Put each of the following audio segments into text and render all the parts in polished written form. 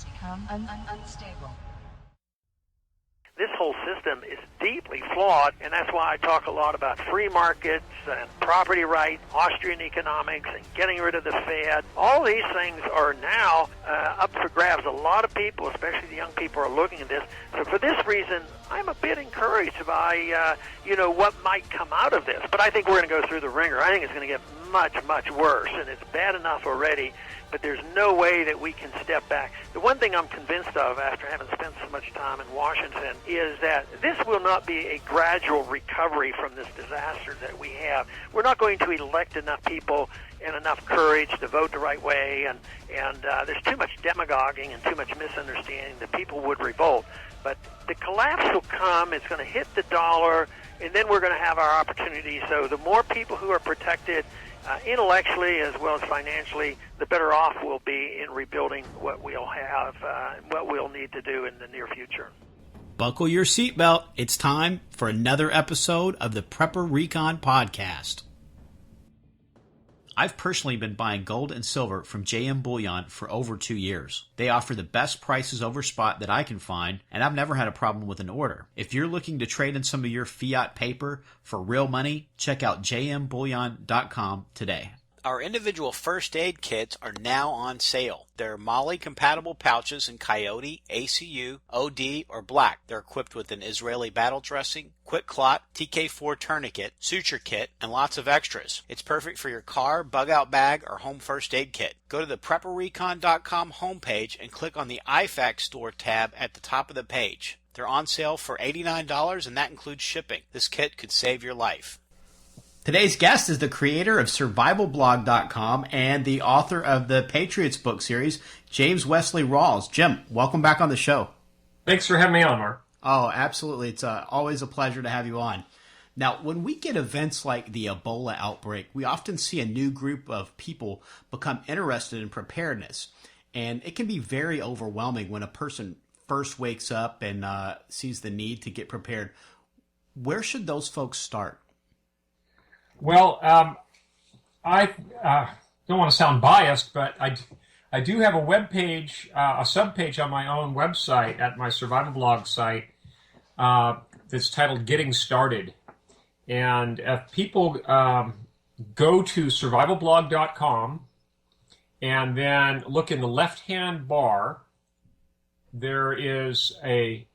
has become unstable. This whole system is deeply flawed, and that's why I talk a lot about free markets and property rights, Austrian economics, and getting rid of the Fed. All these things are now up for grabs. A lot of people, especially the young people, are looking at this. So for this reason, I'm a bit encouraged by, what might come out of this. But I think we're going to go through the ringer. I think it's going to get much, much worse, and it's bad enough already. But there's no way that we can step back. The one thing I'm convinced of after having spent so much time in Washington is that this will not be a gradual recovery from this disaster that we have. We're not going to elect enough people and enough courage to vote the right way, and there's too much demagoguing and too much misunderstanding that people would revolt. But the collapse will come, it's going to hit the dollar, and then we're going to have our opportunity. So the more people who are protected intellectually as well as financially, the better off we'll be in rebuilding what we'll have, what we'll need to do in the near future. Buckle your seatbelt. It's time for another episode of the Prepper Recon Podcast. I've personally been buying gold and silver from JM Bullion for over 2 years. They offer the best prices over spot that I can find, and I've never had a problem with an order. If you're looking to trade in some of your fiat paper for real money, check out jmbullion.com today. Our individual first aid kits are now on sale. They're MOLLE-compatible pouches in Coyote, ACU, OD, or Black. They're equipped with an Israeli battle dressing, quick clot, TK4 tourniquet, suture kit, and lots of extras. It's perfect for your car, bug-out bag, or home first aid kit. Go to the PrepperRecon.com homepage and click on the IFAC store tab at the top of the page. They're on sale for $89, and that includes shipping. This kit could save your life. Today's guest is the creator of survivalblog.com and the author of the Patriots book series, James Wesley Rawles. Jim, welcome back on the show. Thanks for having me on, Mark. Oh, absolutely. It's always a pleasure to have you on. Now, when we get events like the Ebola outbreak, we often see a new group of people become interested in preparedness. And it can be very overwhelming when a person first wakes up and sees the need to get prepared. Where should those folks start? Well, I don't want to sound biased, but I do have a web page, a subpage on my own website at my survival blog site that's titled Getting Started. And if people go to survivalblog.com and then look in the left-hand bar, there is a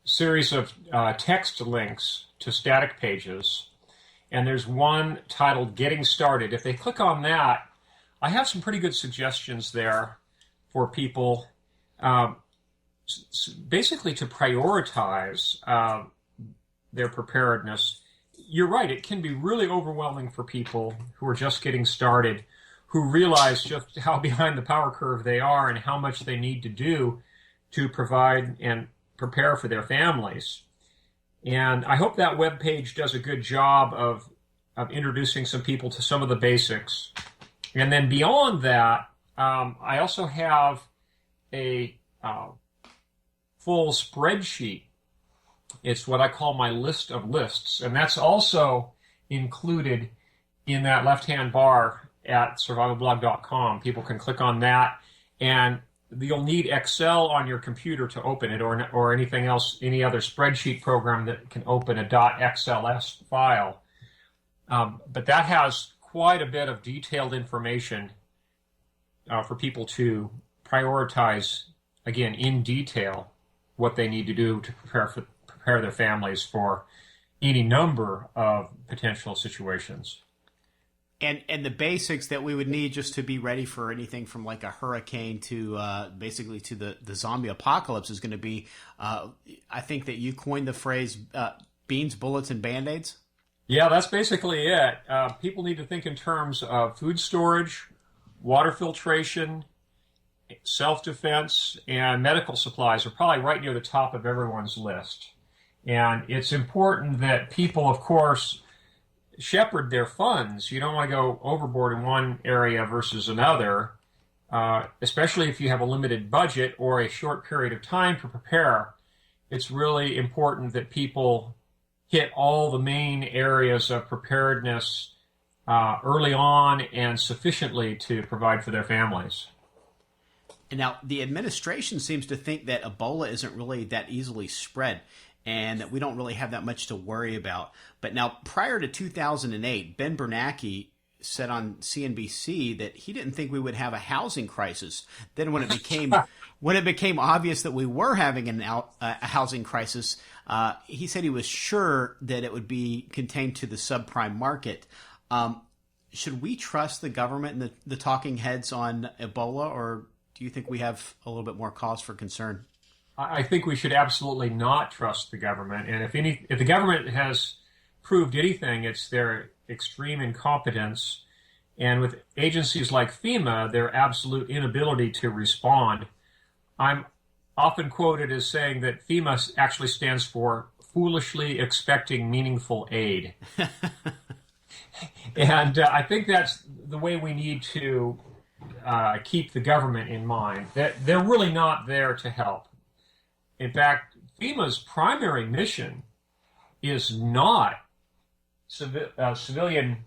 series of text links to static pages. And there's one titled Getting Started. If they click on that, I have some pretty good suggestions there for people basically to prioritize their preparedness. You're right, it can be really overwhelming for people who are just getting started, who realize just how behind the power curve they are and how much they need to do to provide and prepare for their families. And I hope that webpage does a good job of introducing some people to some of the basics. And then beyond that, I also have a full spreadsheet. It's what I call my list of lists. And that's also included in that left-hand bar at survivalblog.com. People can click on that, and you'll need Excel on your computer to open it, or anything else, any other spreadsheet program that can open a .xls file. But that has quite a bit of detailed information for people to prioritize, again, in detail, what they need to do to prepare their families for any number of potential situations. And the basics that we would need just to be ready for anything from like a hurricane to basically to the zombie apocalypse is going to be, I think that you coined the phrase beans, bullets, and Band-Aids. Yeah, that's basically it. People need to think in terms of food storage, water filtration, self-defense, and medical supplies are probably right near the top of everyone's list. And it's important that people, of course, shepherd their funds. You don't want to go overboard in one area versus another, especially if you have a limited budget or a short period of time to prepare. It's really important that people hit all the main areas of preparedness early on and sufficiently to provide for their families. And now the administration seems to think that Ebola isn't really that easily spread and that we don't really have that much to worry about. But now, prior to 2008, Ben Bernanke said on CNBC that he didn't think we would have a housing crisis. Then when it became obvious that we were having a housing crisis, he said he was sure that it would be contained to the subprime market. Should we trust the government and the talking heads on Ebola, or do you think we have a little bit more cause for concern? I think we should absolutely not trust the government. And if the government has proved anything, it's their extreme incompetence. And with agencies like FEMA, their absolute inability to respond. I'm often quoted as saying that FEMA actually stands for foolishly expecting meaningful aid. And I think that's the way we need to keep the government in mind, that they're really not there to help. In fact, FEMA's primary mission is not civilian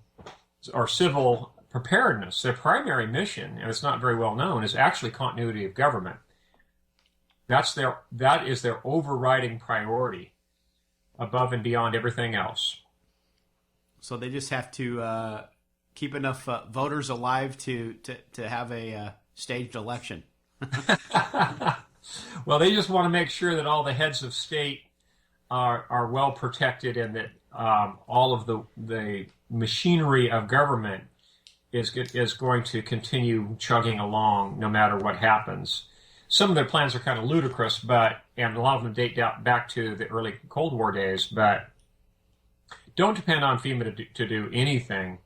or civil preparedness. Their primary mission, and it's not very well known, is actually continuity of government. That is their overriding priority above and beyond everything else. So they just have to keep enough voters alive to have a staged election. Well, they just want to make sure that all the heads of state are well protected, and that all of the machinery of government is going to continue chugging along no matter what happens. Some of their plans are kind of ludicrous, and a lot of them date back to the early Cold War days, but don't depend on FEMA to do anything,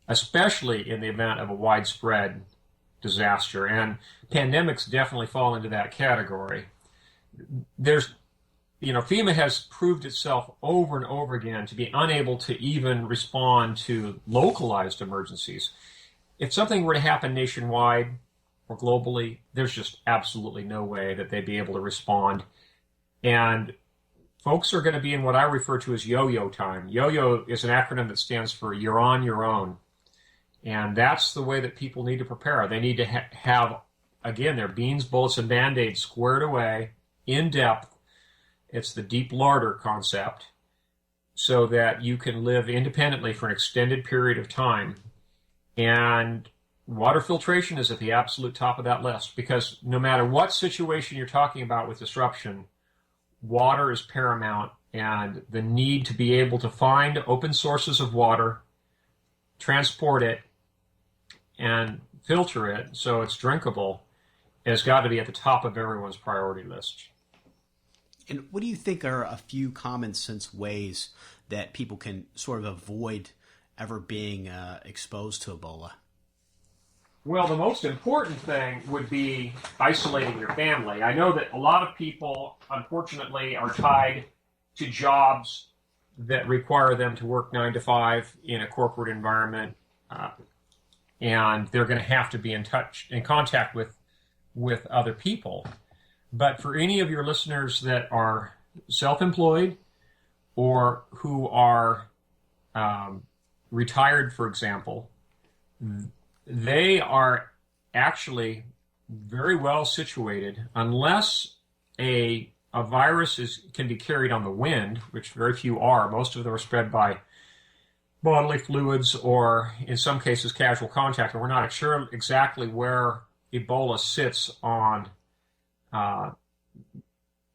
especially in the event of a widespread disaster. And pandemics definitely fall into that category. FEMA has proved itself over and over again to be unable to even respond to localized emergencies. If something were to happen nationwide or globally, there's just absolutely no way that they'd be able to respond. And folks are going to be in what I refer to as yo-yo time. Yo-yo is an acronym that stands for you're on your own. And that's the way that people need to prepare. They need to have, again, their beans, bullets, and Band-Aids squared away, in depth. It's the deep larder concept, so that you can live independently for an extended period of time. And water filtration is at the absolute top of that list, because no matter what situation you're talking about with disruption, water is paramount, and the need to be able to find open sources of water, transport it, and filter it so it's drinkable has got to be at the top of everyone's priority list. And what do you think are a few common sense ways that people can sort of avoid ever being exposed to Ebola? Well, the most important thing would be isolating your family. I know that a lot of people, unfortunately, are tied to jobs that require them to work 9 to 5 in a corporate environment, and they're going to have to be in contact with other people. But for any of your listeners that are self-employed or who are retired, for example, they are actually very well situated, unless a virus can be carried on the wind, which very few are. Most of them are spread by bodily fluids or, in some cases, casual contact. And we're not sure exactly where Ebola sits on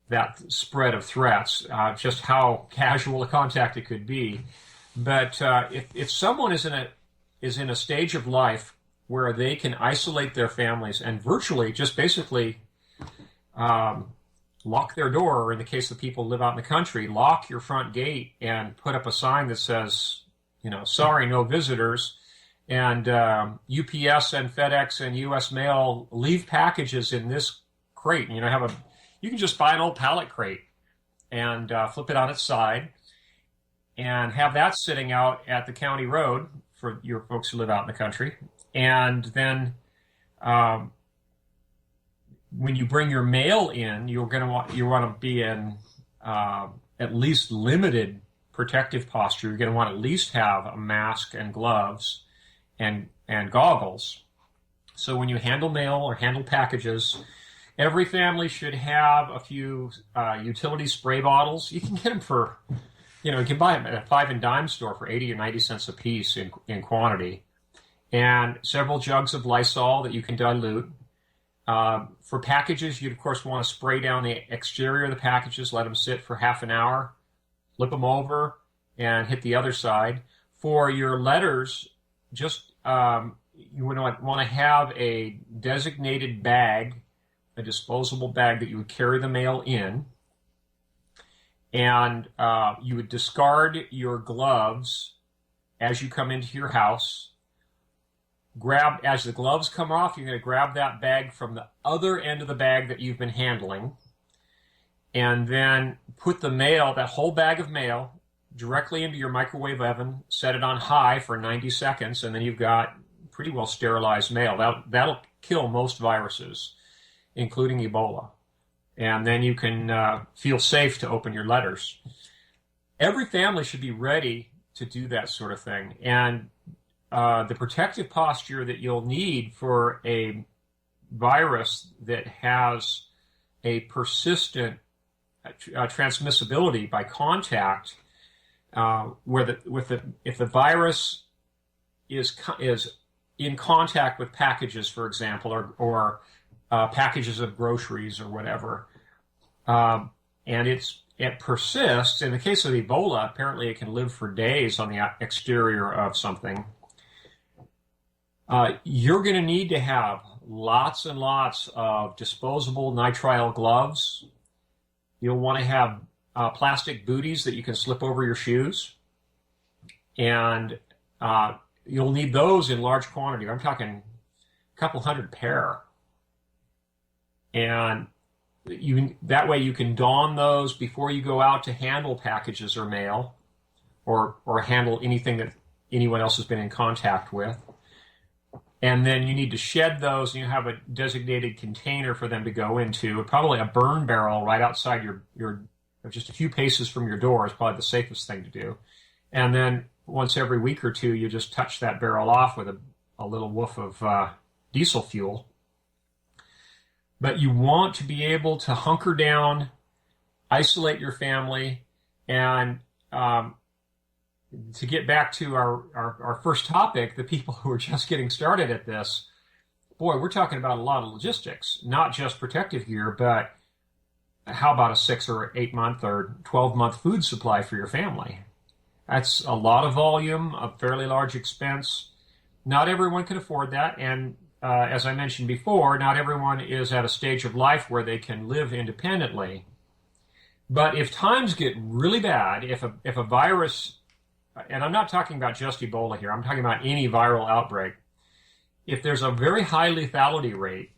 that spread of threats, just how casual a contact it could be. But if someone is in a stage of life where they can isolate their families and virtually just basically lock their door, or in the case of people who live out in the country, lock your front gate and put up a sign that says, sorry, no visitors, and UPS and FedEx and US Mail leave packages in this crate. And, you can just buy an old pallet crate and flip it on its side and have that sitting out at the county road for your folks who live out in the country. And then when you bring your mail in, you want to be in at least limited protective posture. You're going to want to at least have a mask and gloves and goggles, So when you handle mail or handle packages, every family should have a few utility spray bottles. You can get them for, you can buy them at a 5 and dime store for 80 or 90 cents a piece in quantity. And several jugs of Lysol that you can dilute. For packages, you'd of course want to spray down the exterior of the packages, let them sit for half an hour, flip them over, and hit the other side. For your letters, just you would want to have a designated bag, a disposable bag that you would carry the mail in, and you would discard your gloves as you come into your house. As the gloves come off, you're going to grab that bag from the other end of the bag that you've been handling, and then put the mail, that whole bag of mail, directly into your microwave oven, set it on high for 90 seconds, and then you've got pretty well sterilized mail. That'll kill most viruses, including Ebola. And then you can feel safe to open your letters. Every family should be ready to do that sort of thing. And the protective posture that you'll need for a virus that has a persistent transmissibility by contact, if the virus is in contact with packages, for example, or packages of groceries or whatever, and it persists. In the case of Ebola, apparently it can live for days on the exterior of something. You're going to need to have lots and lots of disposable nitrile gloves. You'll want to have plastic booties that you can slip over your shoes. And you'll need those in large quantity. I'm talking a couple hundred pair. And that way you can don those before you go out to handle packages or mail, or handle anything that anyone else has been in contact with. And then you need to shed those, and you have a designated container for them to go into. Probably a burn barrel right outside your just a few paces from your door is probably the safest thing to do. And then once every week or two, you just touch that barrel off with a little woof of diesel fuel. But you want to be able to hunker down, isolate your family, and to get back to our first topic, the people who are just getting started at this, boy, we're talking about a lot of logistics, not just protective gear, but how about a 6 or 8 month or 12-month food supply for your family? That's a lot of volume, a fairly large expense. Not everyone can afford that, and as I mentioned before, not everyone is at a stage of life where they can live independently. But if times get really bad, if a virus, and I'm not talking about just Ebola here, I'm talking about any viral outbreak. If there's a very high lethality rate,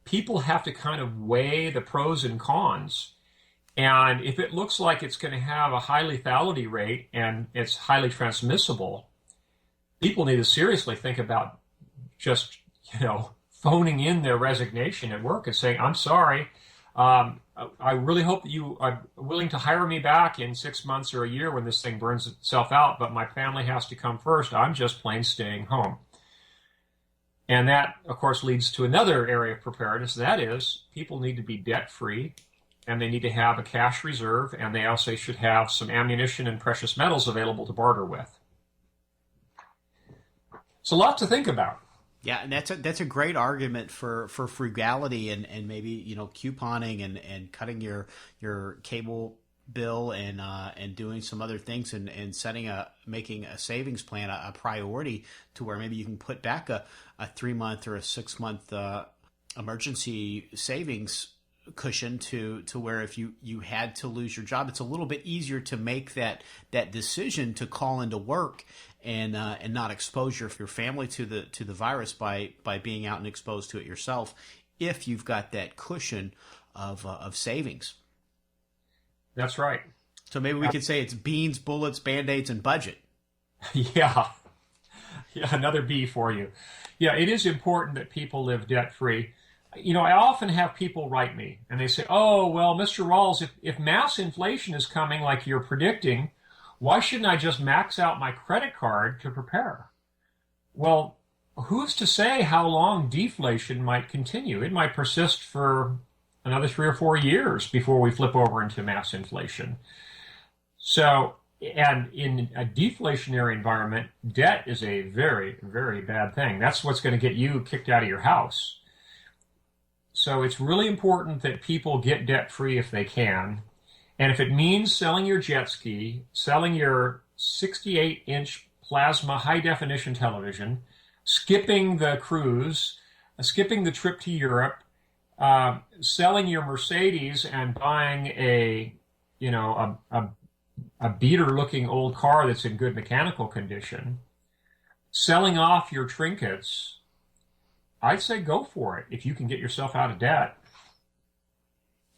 people have to kind of weigh the pros and cons. And if it looks like it's going to have a high lethality rate and it's highly transmissible, people need to seriously think about just, phoning in their resignation at work and saying, I'm sorry, I really hope that you are willing to hire me back in 6 months or a year when this thing burns itself out, but my family has to come first. I'm just plain staying home. And that, of course, leads to another area of preparedness. That is, people need to be debt-free, and they need to have a cash reserve, and they also should have some ammunition and precious metals available to barter with. It's a lot to think about. Yeah, and that's a great argument for frugality and maybe couponing and cutting your cable bill and doing some other things and making a savings plan a priority to where maybe you can put back a 3-month or a 6-month emergency savings cushion to where if you had to lose your job, it's a little bit easier to make that decision to call into work and not expose your family to the virus by being out and exposed to it yourself, if you've got that cushion of savings. That's right. So maybe we could say it's beans, bullets, Band-Aids, and budget. Yeah, another B for you. Yeah, it is important that people live debt-free. I often have people write me, and they say, oh, well, Mr. Rawles, if mass inflation is coming like you're predicting, why shouldn't I just max out my credit card to prepare? Well, who's to say how long deflation might continue? It might persist for another 3 or 4 years before we flip over into mass inflation. So, and in a deflationary environment, debt is a very, very bad thing. That's what's going to get you kicked out of your house. So it's really important that people get debt free if they can. And if it means selling your jet ski, selling your 68-inch plasma high-definition television, skipping the cruise, skipping the trip to Europe, selling your Mercedes and buying a beater-looking old car that's in good mechanical condition, selling off your trinkets, I'd say go for it if you can get yourself out of debt.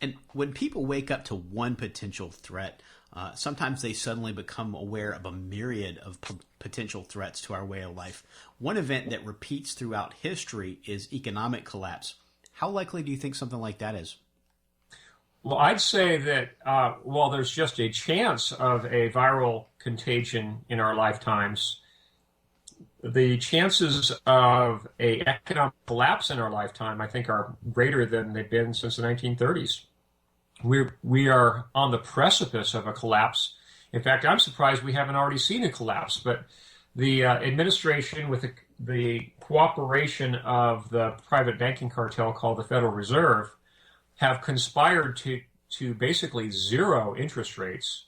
And when people wake up to one potential threat, sometimes they suddenly become aware of a myriad of potential threats to our way of life. One event that repeats throughout history is economic collapse. How likely do you think something like that is? Well, I'd say that while there's just a chance of a viral contagion in our lifetimes, the chances of an economic collapse in our lifetime, I think, are greater than they've been since the 1930s. We are on the precipice of a collapse. In fact, I'm surprised we haven't already seen a collapse. But the administration, with the cooperation of the private banking cartel called the Federal Reserve, have conspired to basically zero interest rates.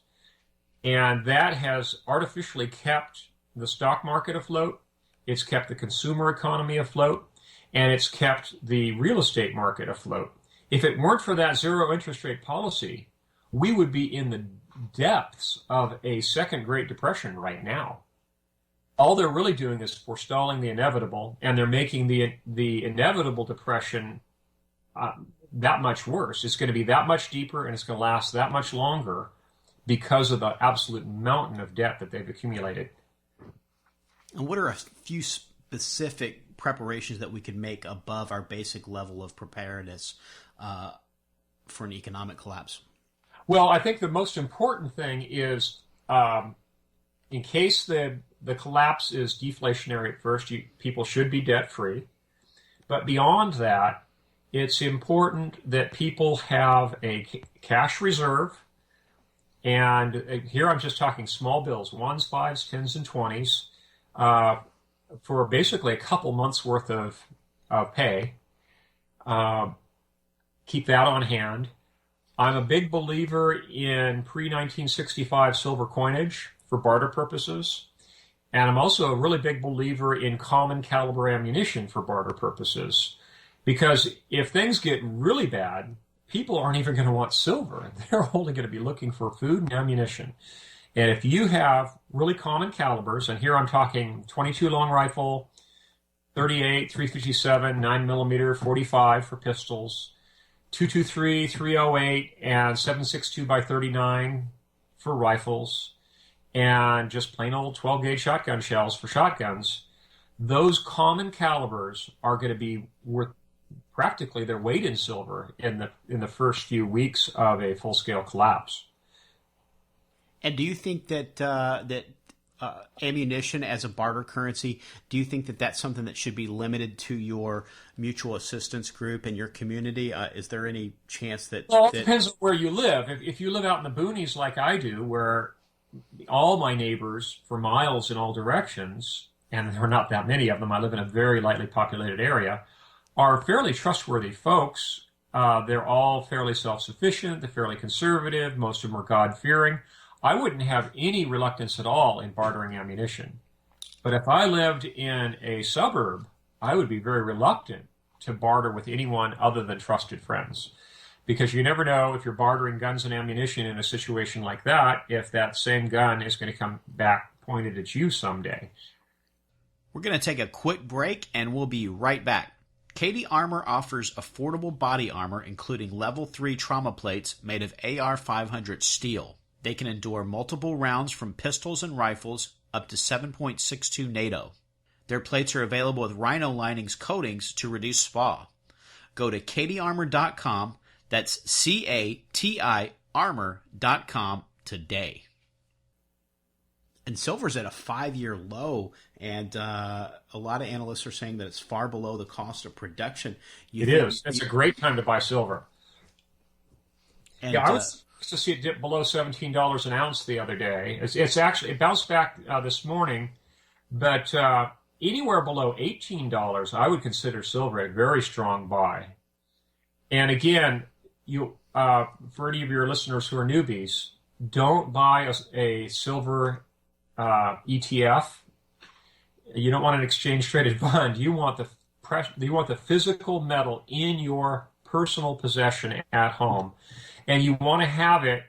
And that has artificially kept the stock market afloat. It's kept the consumer economy afloat. And it's kept the real estate market afloat. If it weren't for that zero interest rate policy, we would be in the depths of a second Great Depression right now. All they're really doing is forestalling the inevitable, and they're making the inevitable depression that much worse. It's going to be that much deeper, and it's going to last that much longer because of the absolute mountain of debt that they've accumulated. And what are a few specific preparations that we could make above our basic level of preparedness for an economic collapse? Well, I think the most important thing is, in case the collapse is deflationary at first, people should be debt-free. But beyond that, it's important that people have a cash reserve. And here I'm just talking small bills, 1s, 5s, 10s, and 20s, for basically a couple months' worth of pay. Keep that on hand. I'm a big believer in pre-1965 silver coinage for barter purposes. And I'm also a really big believer in common caliber ammunition for barter purposes. Because if things get really bad, people aren't even going to want silver. They're only going to be looking for food and ammunition. And if you have really common calibers, and here I'm talking 22 long rifle, 38, 357, 9mm, 45 for pistols, 223, 308, and 7.62 by 39 for rifles, and just plain old 12-gauge shotgun shells for shotguns, those common calibers are going to be worth practically their weight in silver in the first few weeks of a full-scale collapse. And do you think that ammunition as a barter currency, do you think that that's something that should be limited to your mutual assistance group and your community? Is there any chance that... Well, it depends on where you live. If you live out in the boonies like I do, where all my neighbors for miles in all directions, and there are not that many of them, I live in a very lightly populated area, are fairly trustworthy folks. They're all fairly self-sufficient, they're fairly conservative, most of them are God-fearing. I wouldn't have any reluctance at all in bartering ammunition. But if I lived in a suburb, I would be very reluctant to barter with anyone other than trusted friends. Because you never know, if you're bartering guns and ammunition in a situation like that, if that same gun is going to come back pointed at you someday. We're going to take a quick break, and we'll be right back. Katie Armor offers affordable body armor, including level 3 trauma plates made of AR-500 steel. They can endure multiple rounds from pistols and rifles up to 7.62 NATO. Their plates are available with Rhino Linings coatings to reduce SPA. Go to katiearmor.com, that's CATI armor.com today. And silver's at a 5-year low, And a lot of analysts are saying that it's far below the cost of production. It is. It's a great time to buy silver. And, yeah, I was to see it dip below $17 an ounce the other day. It's actually, it bounced back this morning, but anywhere below $18, I would consider silver a very strong buy. And again, you for any of your listeners who are newbies, don't buy a silver ETF. You don't want an exchange traded fund. You want the physical metal in your personal possession at home, and you want to have it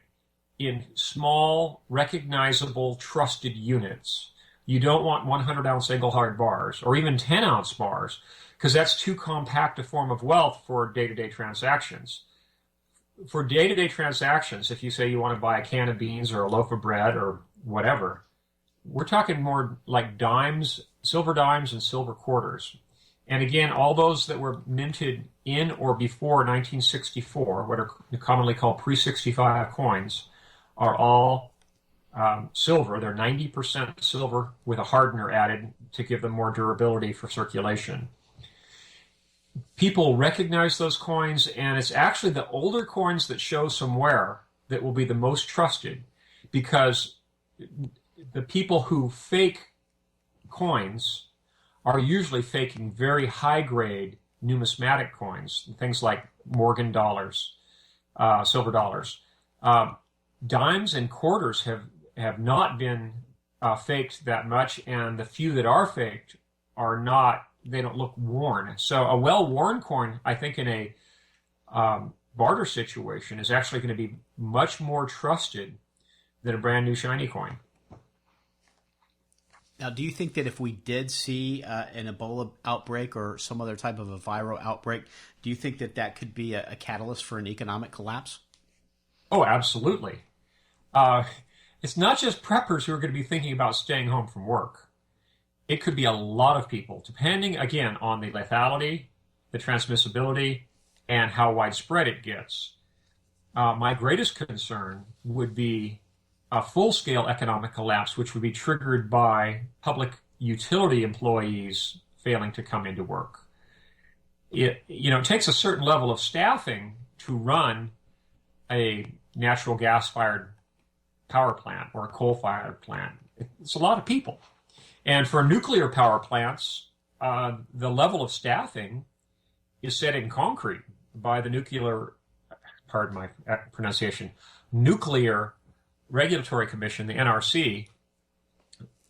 in small, recognizable, trusted units. You don't want 100-ounce Engelhard bars or even 10-ounce bars, because that's too compact a form of wealth for day-to-day transactions. For day-to-day transactions, if you say you want to buy a can of beans or a loaf of bread or whatever, we're talking more like dimes, silver dimes and silver quarters. And again, all those that were minted in or before 1964, what are commonly called pre-65 coins, are all silver. They're 90% silver with a hardener added to give them more durability for circulation. People recognize those coins, and it's actually the older coins that show some wear that will be the most trusted, because the people who fake coins are usually faking very high-grade numismatic coins, things like Morgan dollars, silver dollars. Dimes and quarters have not been faked that much, and the few that are faked are not, they don't look worn. So a well-worn coin, I think, in a barter situation is actually going to be much more trusted than a brand new shiny coin. Now, do you think that if we did see an Ebola outbreak or some other type of a viral outbreak, do you think that that could be a catalyst for an economic collapse? Oh, absolutely. It's not just preppers who are going to be thinking about staying home from work. It could be a lot of people, depending, again, on the lethality, the transmissibility, and how widespread it gets. My greatest concern would be a full-scale economic collapse, which would be triggered by public utility employees failing to come into work. It takes a certain level of staffing to run a natural gas-fired power plant or a coal-fired plant. It's a lot of people. And for nuclear power plants, the level of staffing is set in concrete by the Nuclear Regulatory Commission, the NRC.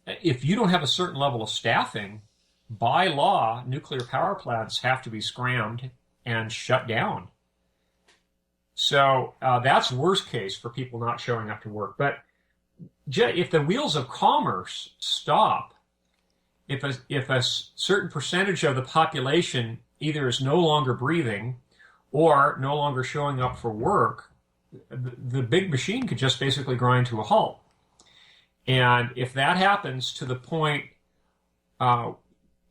If you don't have a certain level of staffing, by law, nuclear power plants have to be scrammed and shut down. So that's worst case for people not showing up to work. But if the wheels of commerce stop, if a certain percentage of the population either is no longer breathing or no longer showing up for work, the big machine could just basically grind to a halt. And if that happens to the point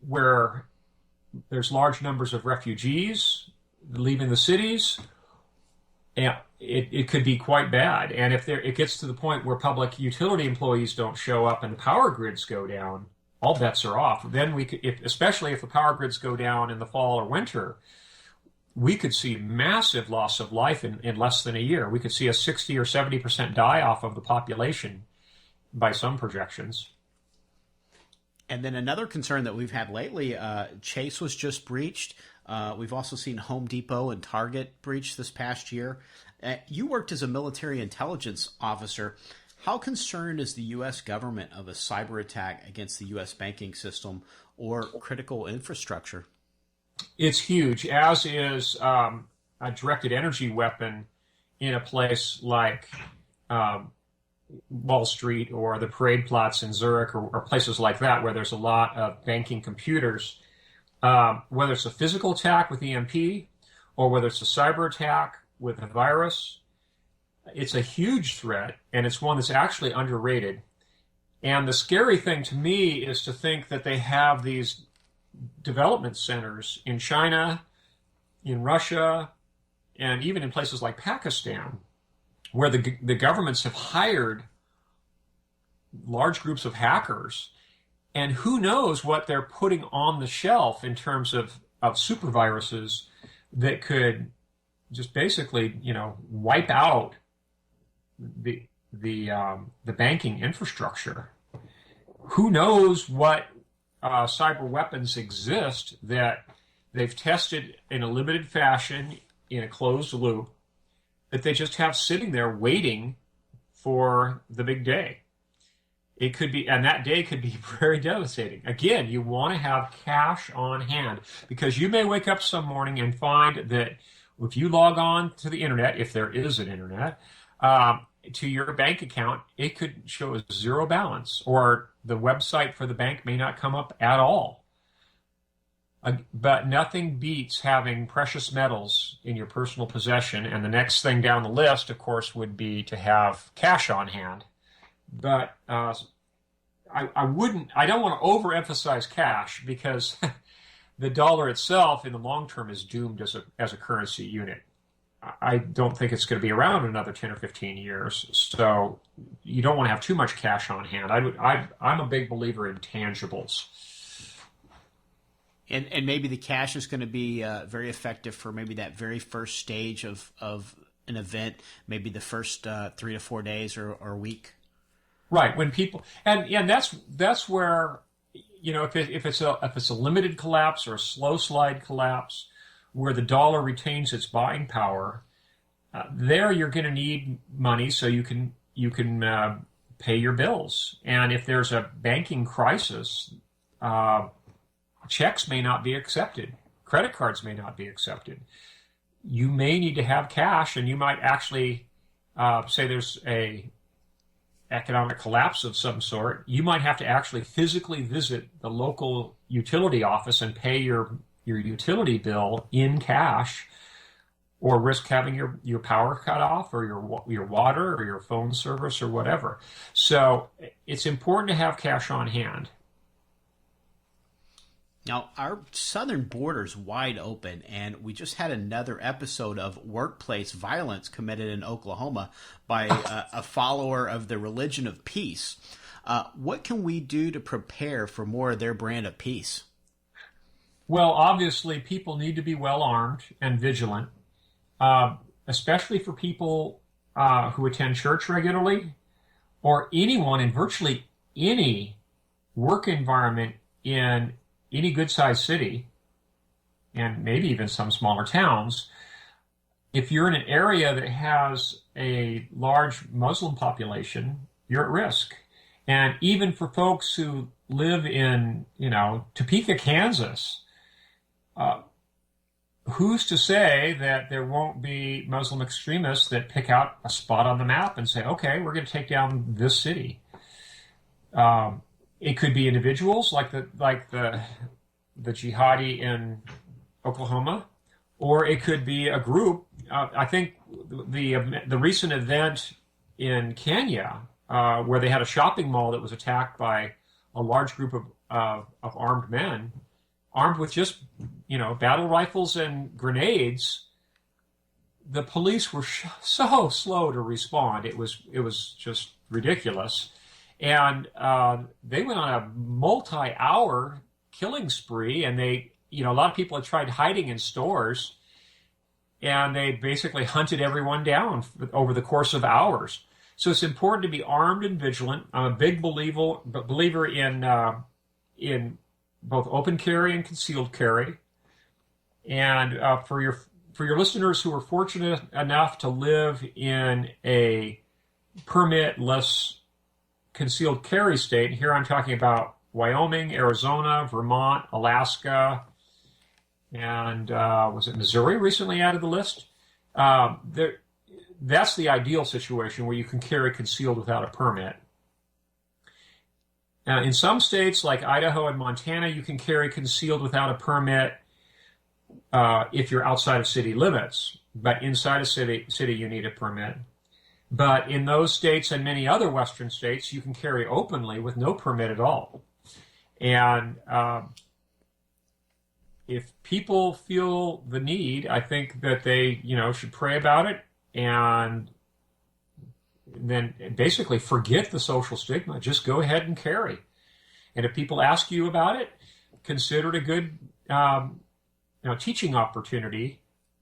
where there's large numbers of refugees leaving the cities, it could be quite bad. And if it gets to the point where public utility employees don't show up and the power grids go down, all bets are off. Then we could, especially if the power grids go down in the fall or winter, we could see massive loss of life in less than a year. We could see a 60 or 70% die-off of the population by some projections. And then another concern that we've had lately, Chase was just breached. We've also seen Home Depot and Target breach this past year. You worked as a military intelligence officer. How concerned is the U.S. government of a cyber attack against the U.S. banking system or critical infrastructure? It's huge, as is a directed energy weapon in a place like Wall Street or the Parade Platz in Zurich or places like that where there's a lot of banking computers. Whether it's a physical attack with EMP or whether it's a cyber attack with a virus, it's a huge threat, and it's one that's actually underrated. And the scary thing to me is to think that they have these development centers in China, in Russia, and even in places like Pakistan, where the governments have hired large groups of hackers, And who knows what they're putting on the shelf in terms of superviruses that could just basically, wipe out the banking infrastructure. Who knows what cyber weapons exist that they've tested in a limited fashion in a closed loop that they just have sitting there waiting for the big day. It could be, and that day could be very devastating. Again, you want to have cash on hand because you may wake up some morning and find that if you log on to the internet, if there is an internet, to your bank account, it could show a zero balance, or the website for the bank may not come up at all. But nothing beats having precious metals in your personal possession. And the next thing down the list, of course, would be to have cash on hand. But I don't want to overemphasize cash because the dollar itself in the long term is doomed as a currency unit. I don't think it's going to be around another 10 or 15 years. So you don't want to have too much cash on hand. I'm a big believer in tangibles. And maybe the cash is going to be very effective for maybe that very first stage of an event, maybe the first 3 to 4 days or a week. Right, when people and that's where if it's a limited collapse or a slow slide collapse where the dollar retains its buying power, there you're going to need money so you can pay your bills. And if there's a banking crisis, checks may not be accepted, credit cards may not be accepted. You may need to have cash, and you might actually say there's a economic collapse of some sort. You might have to actually physically visit the local utility office and pay your utility bill in cash, or risk having your power cut off, or your water or your phone service or whatever. So it's important to have cash on hand. Now, our southern border is wide open, and we just had another episode of workplace violence committed in Oklahoma by a follower of the religion of peace. What can we do to prepare for more of their brand of peace? Well, obviously, people need to be well armed and vigilant, especially for people who attend church regularly, or anyone in virtually any work environment in any good-sized city, and maybe even some smaller towns. If you're in an area that has a large Muslim population, you're at risk. And even for folks who live in, Topeka, Kansas, who's to say that there won't be Muslim extremists that pick out a spot on the map and say, okay, we're going to take down this city. It could be individuals like the jihadi in Oklahoma, or it could be a group. I think the recent event in Kenya, where they had a shopping mall that was attacked by a large group of armed men, armed with just battle rifles and grenades. The police were so slow to respond. It was just ridiculous. And they went on a multi-hour killing spree, and a lot of people had tried hiding in stores, and they basically hunted everyone down over the course of hours. So it's important to be armed and vigilant. I'm a big believer in both open carry and concealed carry. And for your listeners who are fortunate enough to live in a permit-less concealed carry state, and here I'm talking about Wyoming, Arizona, Vermont, Alaska, and was it Missouri recently added the list? That's the ideal situation where you can carry concealed without a permit. In some states like Idaho and Montana, you can carry concealed without a permit if you're outside of city limits, but inside a city you need a permit. But in those states and many other Western states, you can carry openly with no permit at all. And if people feel the need, I think that they, should pray about it and then basically forget the social stigma. Just go ahead and carry. And if people ask you about it, consider it a good teaching opportunity.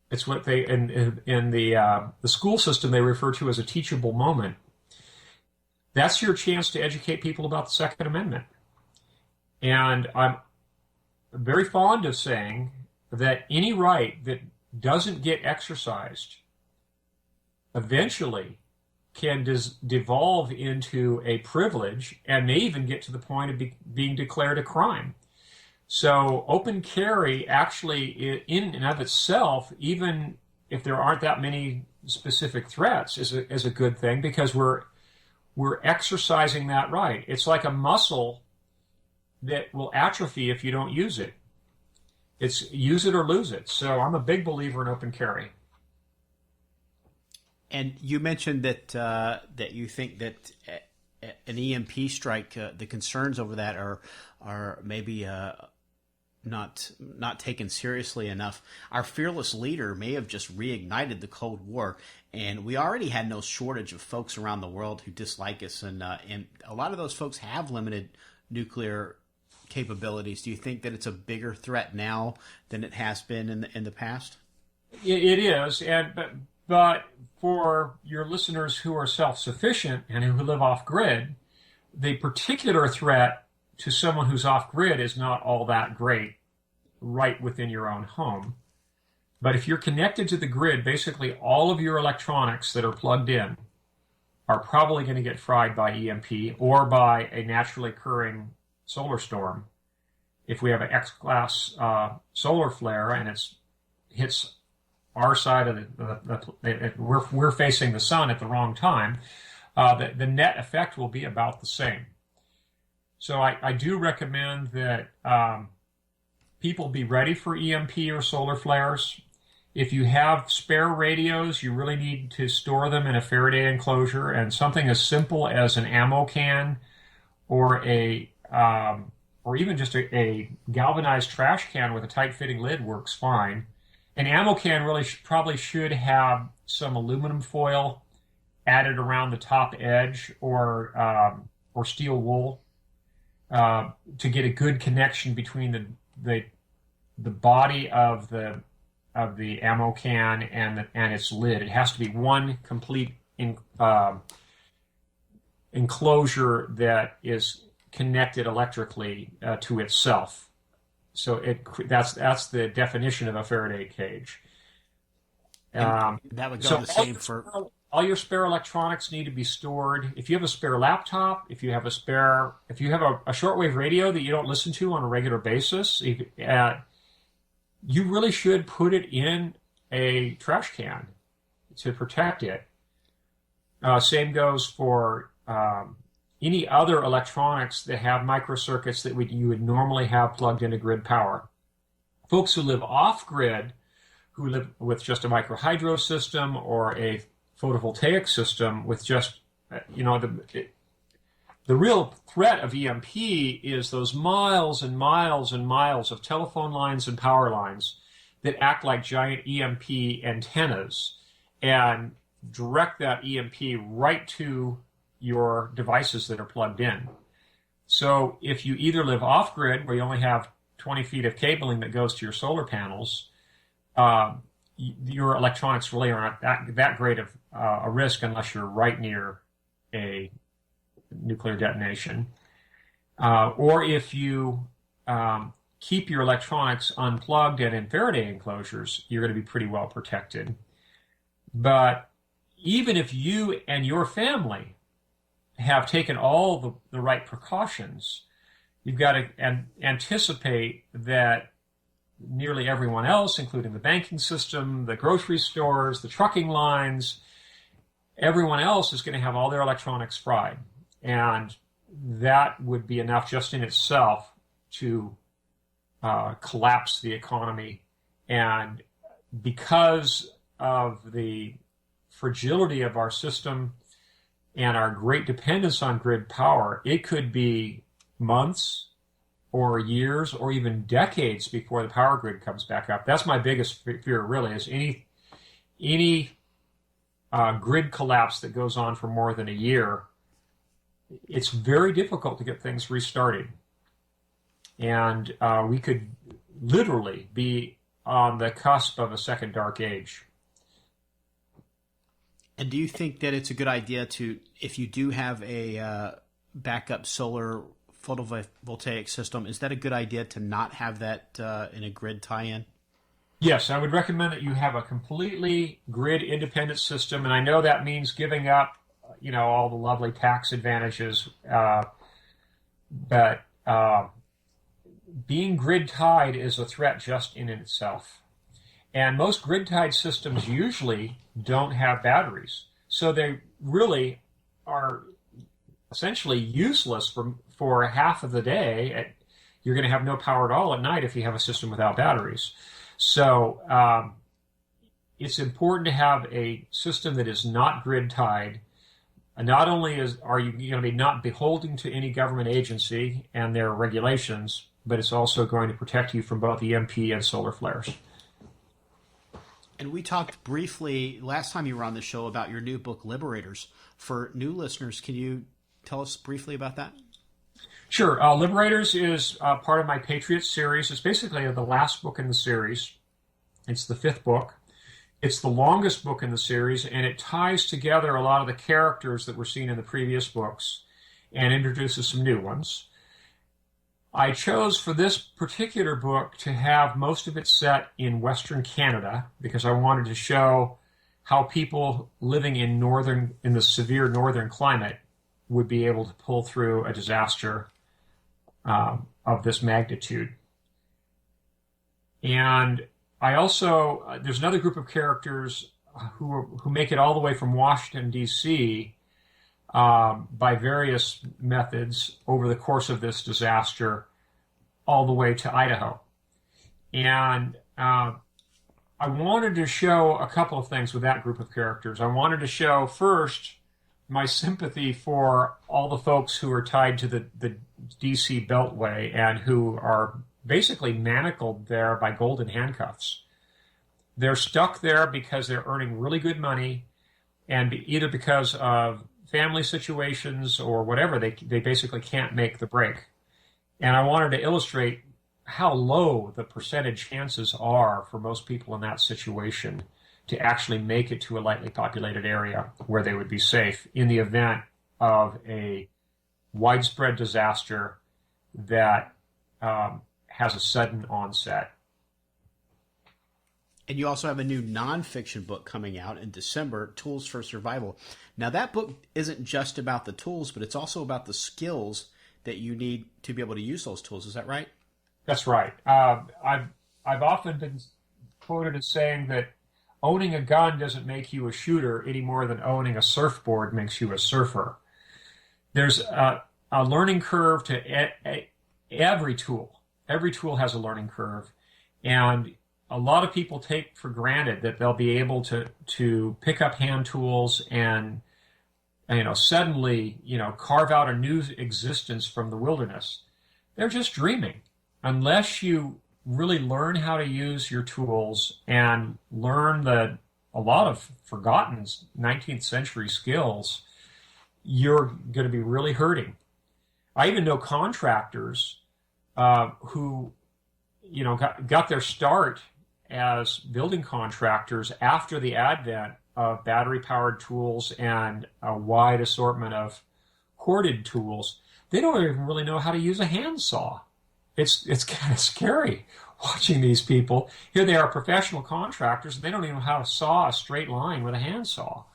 It's what they in the school system they refer to as a teachable moment. That's your chance to educate people about the Second Amendment. And I'm very fond of saying that any right that doesn't get exercised eventually can devolve into a privilege and may even get to the point of being declared a crime. So open carry actually in and of itself, even if there aren't that many specific threats, is a good thing, because we're exercising that right. It's like a muscle that will atrophy if you don't use it. It's use it or lose it. So I'm a big believer in open carry. And you mentioned that you think that an EMP strike, the concerns over that are maybe not taken seriously enough. Our fearless leader may have just reignited the Cold War, and we already had no shortage of folks around the world who dislike us, and a lot of those folks have limited nuclear capabilities. Do you think that it's a bigger threat now than it has been in the past? It is, but for your listeners who are self-sufficient and who live off-grid, the particular threat to someone who's off-grid is not all that great right within your own home. But if you're connected to the grid, basically all of your electronics that are plugged in are probably going to get fried by EMP or by a naturally occurring solar storm. If we have an X-class solar flare and it hits our side of we're facing the sun at the wrong time, the net effect will be about the same. So I do recommend that people be ready for EMP or solar flares. If you have spare radios, you really need to store them in a Faraday enclosure, and something as simple as an ammo can or even just a galvanized trash can with a tight-fitting lid works fine. An ammo can really probably should have some aluminum foil added around the top edge or steel wool to get a good connection between the body of the ammo can and its lid. It has to be one complete enclosure that is connected electrically to itself. So that's the definition of a Faraday cage. That would go the same for all your spare electronics need to be stored. If you have a spare laptop, if you have a shortwave radio that you don't listen to on a regular basis, you really should put it in a trash can to protect it. Same goes for any other electronics that have microcircuits that you would normally have plugged into grid power. Folks who live off-grid, who live with just a microhydro system or a photovoltaic system with just, the real threat of EMP is those miles and miles and miles of telephone lines and power lines that act like giant EMP antennas and direct that EMP right to your devices that are plugged in. So if you either live off-grid, where you only have 20 feet of cabling that goes to your solar panels, your electronics really aren't that great of a risk unless you're right near a nuclear detonation. Or if you keep your electronics unplugged and in Faraday enclosures, you're going to be pretty well protected. But even if you and your family have taken all the right precautions, you've got to anticipate that nearly everyone else, including the banking system, the grocery stores, the trucking lines, everyone else is going to have all their electronics fried. And that would be enough just in itself to collapse the economy. And because of the fragility of our system and our great dependence on grid power, it could be months or years or even decades before the power grid comes back up. That's my biggest fear, really, is any grid collapse that goes on for more than a year. It's very difficult to get things restarted. And we could literally be on the cusp of a second dark age. And do you think that it's a good idea to, if you do have a backup solar photovoltaic system, is that a good idea to not have that in a grid tie-in? Yes, I would recommend that you have a completely grid-independent system, and I know that means giving up, all the lovely tax advantages, but being grid-tied is a threat just in itself. And most grid-tied systems usually don't have batteries, so they really are essentially useless for half of the day. You're going to have no power at all at night if you have a system without batteries. So it's important to have a system that is not grid-tied. Not only are you going to be not beholden to any government agency and their regulations, but it's also going to protect you from both EMP and solar flares. And we talked briefly last time you were on the show about your new book, Liberators. For new listeners, can you tell us briefly about that? Sure. Liberators is part of my Patriot series. It's basically the last book in the series. It's the 5th book. It's the longest book in the series, and it ties together a lot of the characters that were seen in the previous books and introduces some new ones. I chose for this particular book to have most of it set in Western Canada because I wanted to show how people living in the severe northern climate would be able to pull through a disaster of this magnitude. And I also, there's another group of characters who make it all the way from Washington, D.C., by various methods over the course of this disaster all the way to Idaho. And I wanted to show a couple of things with that group of characters. I wanted to show first my sympathy for all the folks who are tied to the D.C. Beltway and who are basically manacled there by golden handcuffs. They're stuck there because they're earning really good money, and either because of family situations or whatever, they basically can't make the break. And I wanted to illustrate how low the percentage chances are for most people in that situation to actually make it to a lightly populated area where they would be safe in the event of a widespread disaster that has a sudden onset. And you also have a new nonfiction book coming out in December, Tools for Survival. Now, that book isn't just about the tools, but it's also about the skills that you need to be able to use those tools. Is that right? That's right. I've often been quoted as saying that owning a gun doesn't make you a shooter any more than owning a surfboard makes you a surfer. There's a learning curve to every tool. Every tool has a learning curve, and a lot of people take for granted that they'll be able to pick up hand tools and suddenly carve out a new existence from the wilderness. They're just dreaming. Unless you really learn how to use your tools and learn a lot of forgotten 19th century skills, you're going to be really hurting. I even know contractors who got their start as building contractors after the advent of battery-powered tools and a wide assortment of corded tools. They don't even really know how to use a handsaw. It's kind of scary watching these people. Here they are, professional contractors, and they don't even know how to saw a straight line with a handsaw.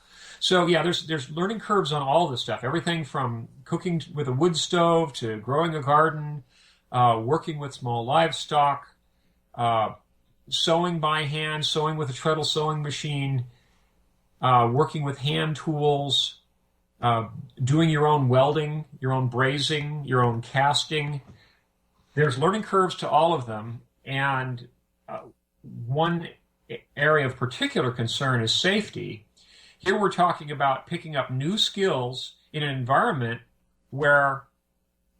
So yeah, there's learning curves on all this stuff. Everything from cooking with a wood stove to growing a garden, working with small livestock, sewing by hand, sewing with a treadle sewing machine, working with hand tools, doing your own welding, your own brazing, your own casting. There's learning curves to all of them, and one area of particular concern is safety. Here we're talking about picking up new skills in an environment where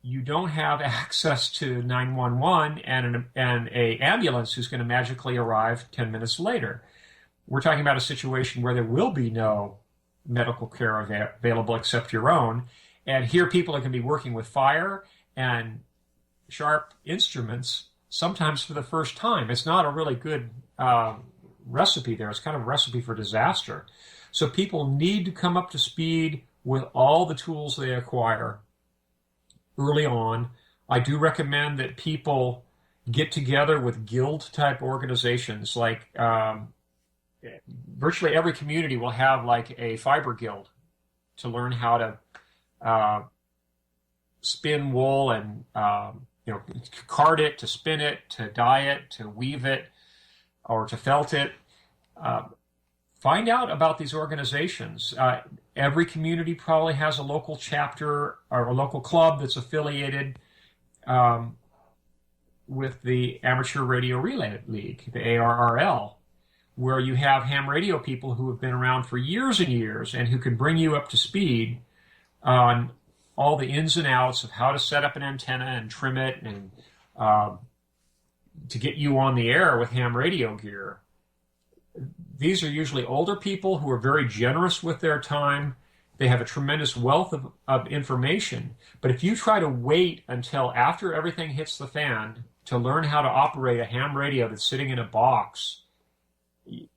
you don't have access to 911 and an ambulance who's going to magically arrive 10 minutes later. We're talking about a situation where there will be no medical care available except your own. And here people are going to be working with fire and sharp instruments, sometimes for the first time. It's not a really good recipe there. It's kind of a recipe for disaster. So people need to come up to speed with all the tools they acquire early on. I do recommend that people get together with guild-type organizations. Like virtually every community will have like a fiber guild to learn how to spin wool and card it, to spin it, to dye it, to weave it, or to felt it. Find out about these organizations. Every community probably has a local chapter or a local club that's affiliated with the Amateur Radio Relay League, the ARRL, where you have ham radio people who have been around for years and years and who can bring you up to speed on all the ins and outs of how to set up an antenna and trim it and to get you on the air with ham radio gear. These are usually older people who are very generous with their time. They have a tremendous wealth of information. But if you try to wait until after everything hits the fan to learn how to operate a ham radio that's sitting in a box,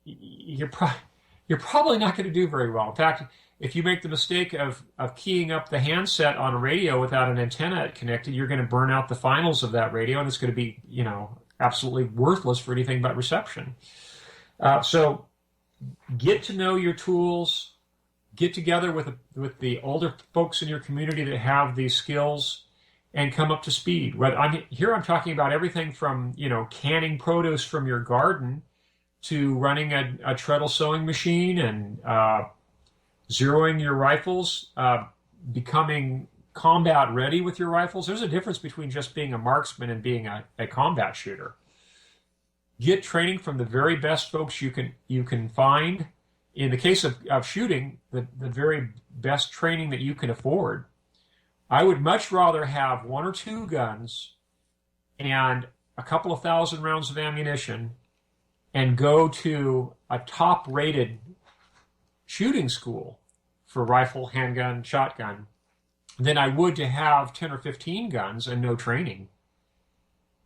you're probably not going to do very well. In fact, if you make the mistake of keying up the handset on a radio without an antenna connected, you're going to burn out the finals of that radio, and it's going to be, absolutely worthless for anything but reception. So get to know your tools, get together with the older folks in your community that have these skills, and come up to speed. I'm talking about everything from, canning produce from your garden to running a treadle sewing machine and zeroing your rifles, becoming combat ready with your rifles. There's a difference between just being a marksman and being a combat shooter. Get training from the very best folks you can find. In the case of shooting, the very best training that you can afford. I would much rather have 1 or 2 guns and a couple of thousand rounds of ammunition and go to a top-rated shooting school for rifle, handgun, shotgun than I would to have 10 or 15 guns and no training.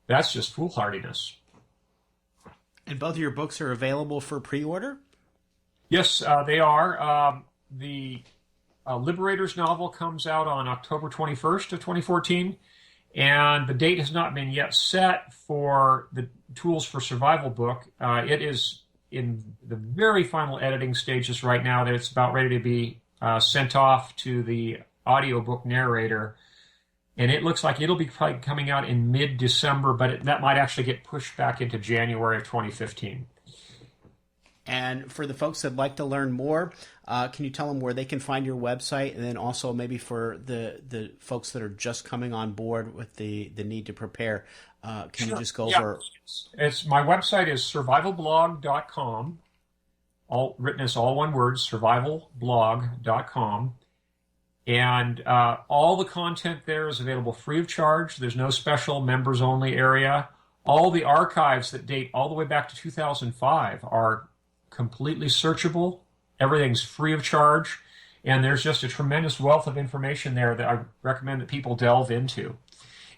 That's just foolhardiness. And both of your books are available for pre-order? Yes, they are. The Liberators novel comes out on October 21st of 2014, and the date has not been yet set for the Tools for Survival book. It is in the very final editing stages right now. That it's about ready to be sent off to the audiobook narrator, and it looks like it'll be probably coming out in mid-December, but that might actually get pushed back into January of 2015. And for the folks that'd like to learn more, can you tell them where they can find your website? And then also maybe for the folks that are just coming on board with the need to prepare, can you just go over? My website is survivalblog.com, written as all one word, survivalblog.com. And all the content there is available free of charge. There's no special members-only area. All the archives that date all the way back to 2005 are completely searchable. Everything's free of charge. And there's just a tremendous wealth of information there that I recommend that people delve into.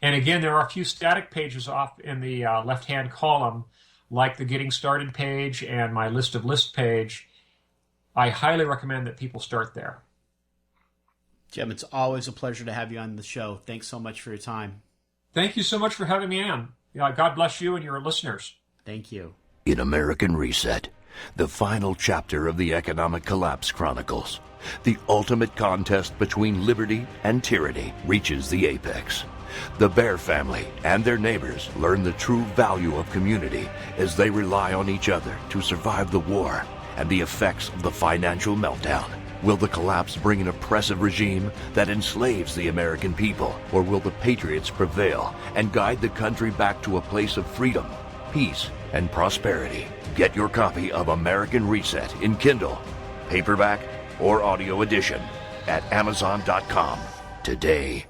And again, there are a few static pages off in the left-hand column, like the Getting Started page and my List of Lists page. I highly recommend that people start there. Jim, it's always a pleasure to have you on the show. Thanks so much for your time. Thank you so much for having me on. God bless you and your listeners. Thank you. In American Reset, the final chapter of the Economic Collapse Chronicles, the ultimate contest between liberty and tyranny reaches the apex. The Bear family and their neighbors learn the true value of community as they rely on each other to survive the war and the effects of the financial meltdown. Will the collapse bring an oppressive regime that enslaves the American people, or will the patriots prevail and guide the country back to a place of freedom, peace, and prosperity? Get your copy of American Reset in Kindle, paperback, or audio edition at Amazon.com today.